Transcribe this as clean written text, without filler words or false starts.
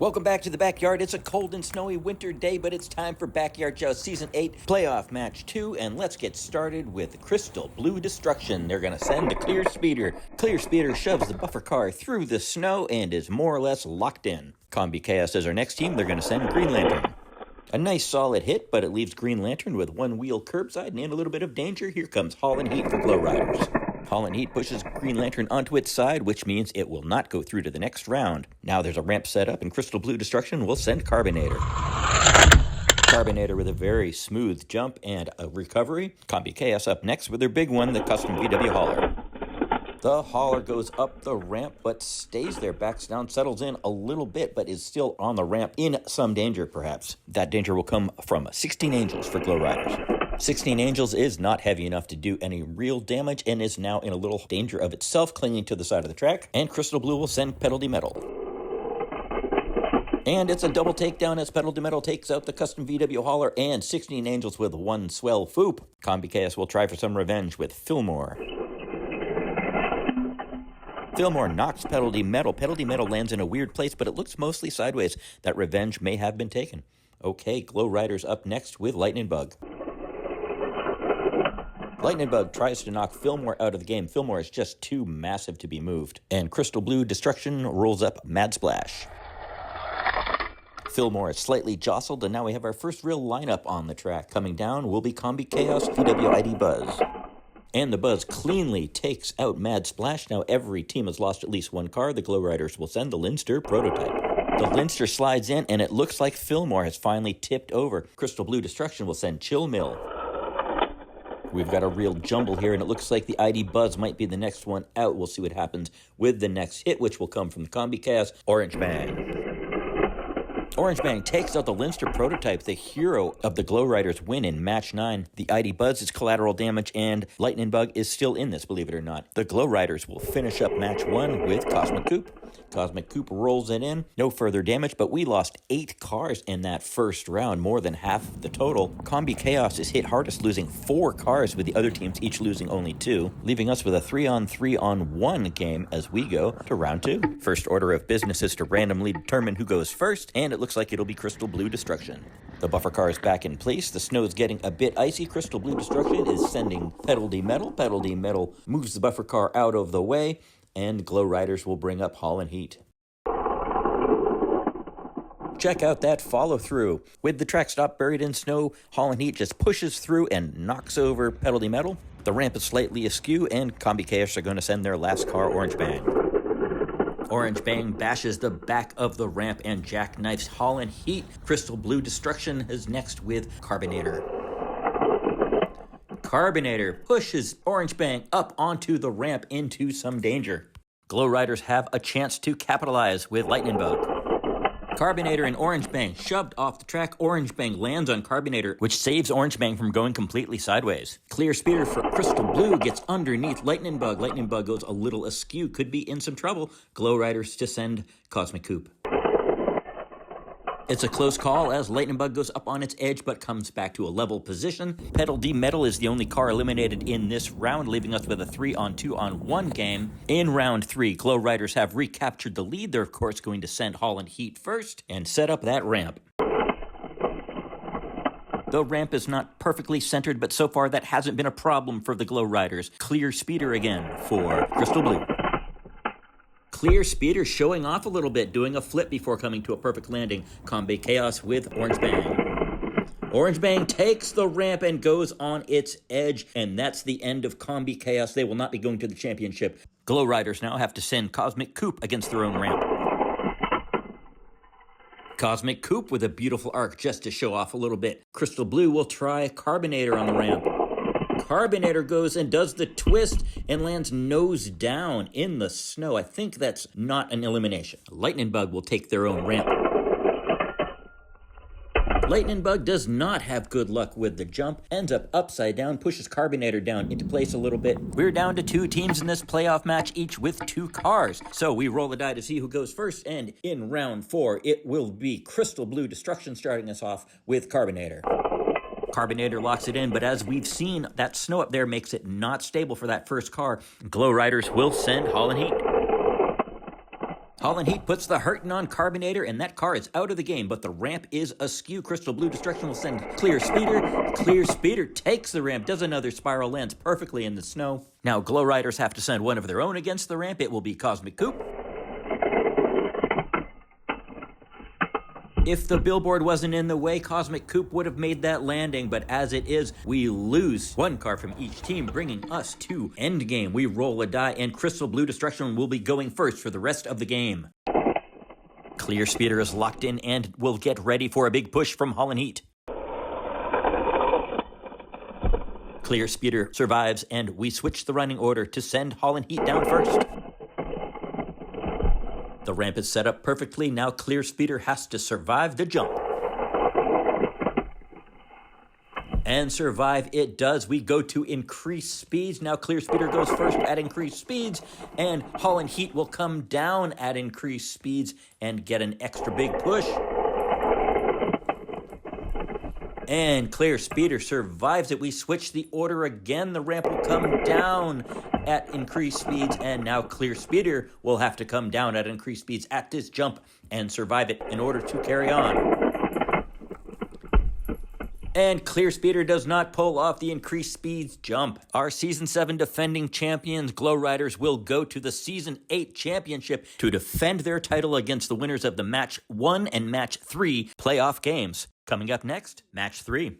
Welcome back to the backyard. It's a cold and snowy winter day, but it's time for Backyard Joust Season 8 Playoff Match 2, and let's get started with Crystal Blue Destruction. They're going to send a Clear Speeder. Clear Speeder shoves the buffer car through the snow and is more or less locked in. Combi Chaos is our next team. They're going to send Green Lantern. A nice solid hit, but it leaves Green Lantern with one wheel curbside and in a little bit of danger. Here comes Holland Heat for Glow Riders. Holland Heat pushes Green Lantern onto its side, which means it will not go through to the next round. Now there's a ramp set up, and Crystal Blue Destruction will send Carbinator. Carbinator with a very smooth jump and a recovery. Combi Chaos up next with their big one, the custom VW Hauler. The hauler goes up the ramp, but stays there, backs down, settles in a little bit, but is still on the ramp in some danger, perhaps. That danger will come from 16 Angels for Glow Riders. 16 Angels is not heavy enough to do any real damage and is now in a little danger of itself, clinging to the side of the track, and Crystal Blue will send Pedal de Metal. And it's a double takedown as Pedal de Metal takes out the custom VW Hauler and 16 Angels with one swell foop. Combi Chaos will try for some revenge with Fillmore. Fillmore knocks Pedal de Metal. Pedal de Metal lands in a weird place, but it looks mostly sideways. That revenge may have been taken. Okay, Glow Riders up next with Lightning Bug. Lightning Bug tries to knock Fillmore out of the game. Fillmore is just too massive to be moved. And Crystal Blue Destruction rolls up Mad Splash. Fillmore is slightly jostled, and now we have our first real lineup on the track. Coming down will be Combi Chaos, VW ID Buzz. And the Buzz cleanly takes out Mad Splash. Now every team has lost at least one car. The Glow Riders will send the Linster prototype. The Linster slides in, and it looks like Fillmore has finally tipped over. Crystal Blue Destruction will send Chill Mill. We've got a real jumble here, and it looks like the ID Buzz might be the next one out. We'll see what happens with the next hit, which will come from the Combi Chaos, Orange Bang. Orange Bang takes out the Linster prototype, the hero of the Glow Riders win in match 9. The ID Buzz is collateral damage, and Lightning Bug is still in this, believe it or not. The Glow Riders will finish up match 1 with Cosmic Coupe. Cosmic Coupe rolls it in. No further damage, but we lost 8 cars in that first round, more than half the total. Combi Chaos is hit hardest, losing 4 cars, with the other teams each losing only 2, leaving us with a 3-on-3-on-1 game as we go to round 2. First order of business is to randomly determine who goes first, and it looks like it'll be Crystal Blue Destruction. The buffer car is back in place. The snow is getting a bit icy. Crystal Blue Destruction is sending Pedal de Metal. Pedal de Metal moves the buffer car out of the way, and Glow Riders will bring up Holland Heat. Check out that follow-through. With the track stop buried in snow, Holland Heat just pushes through and knocks over Pedal de Metal. The ramp is slightly askew, and Combi Chaos are going to send their last car, Orange Bang. Orange Bang bashes the back of the ramp and jackknifes Holland Heat. Crystal Blue Destruction is next with Carbinator. Carbinator pushes Orange Bang up onto the ramp into some danger. Glow Riders have a chance to capitalize with Lightning Bug. Carbinator and Orange Bang shoved off the track. Orange Bang lands on Carbinator, which saves Orange Bang from going completely sideways. Clear Speeder for Crystal Blue gets underneath Lightning Bug. Lightning Bug goes a little askew, could be in some trouble. Glow Riders to send Cosmic Coupe. It's a close call as Lightning Bug goes up on its edge but comes back to a level position. Pedal de Metal is the only car eliminated in this round, leaving us with a 3-on-2-on-1 game. In round 3, Glow Riders have recaptured the lead. They're, of course, going to send Holland Heat first and set up that ramp. The ramp is not perfectly centered, but so far that hasn't been a problem for the Glow Riders. Clear Speeder again for Crystal Blue. Clear Speeder showing off a little bit, doing a flip before coming to a perfect landing. Combi Chaos with Orange Bang. Orange Bang takes the ramp and goes on its edge, and that's the end of Combi Chaos. They will not be going to the championship. Glow Riders now have to send Cosmic Coupe against their own ramp. Cosmic Coupe with a beautiful arc just to show off a little bit. Crystal Blue will try Carbinator on the ramp. Carbinator goes and does the twist and lands nose down in the snow. I think that's not an elimination. Lightning Bug will take their own ramp. Lightning Bug does not have good luck with the jump, ends up upside down, pushes Carbinator down into place a little bit. We're down to 2 teams in this playoff match, each with 2 cars. So we roll the die to see who goes first, and in round 4, it will be Crystal Blue Destruction starting us off with Carbinator. Carbinator locks it in, but as we've seen, that snow up there makes it not stable for that first car. Glow Riders will send Holland Heat. Holland Heat puts the hurtin' on Carbinator, and that car is out of the game, but the ramp is askew. Crystal Blue Destruction will send Clear Speeder. Clear Speeder takes the ramp, does another spiral, lands perfectly in the snow. Now Glow Riders have to send one of their own against the ramp. It will be Cosmic Coupe. If the billboard wasn't in the way, Cosmic Coupe would have made that landing, but as it is, we lose one car from each team, bringing us to endgame. We roll a die, and Crystal Blue Destruction will be going first for the rest of the game. Clear Speeder is locked in and will get ready for a big push from Holland Heat. Clear Speeder survives, and we switch the running order to send Holland Heat down first. The ramp is set up perfectly. Now Clear Speeder has to survive the jump. And survive it does. We go to increased speeds. Now Clear Speeder goes first at increased speeds, and Holland Heat will come down at increased speeds and get an extra big push. And Clear Speeder survives it. We switch the order again. The ramp will come down at increased speeds, and now Clear Speeder will have to come down at increased speeds at this jump and survive it in order to carry on. And Clear Speeder does not pull off the increased speeds jump. Our Season 7 defending champions, Glow Riders, will go to the Season 8 championship to defend their title against the winners of the Match 1 and Match 3 playoff games. Coming up next, Match 3.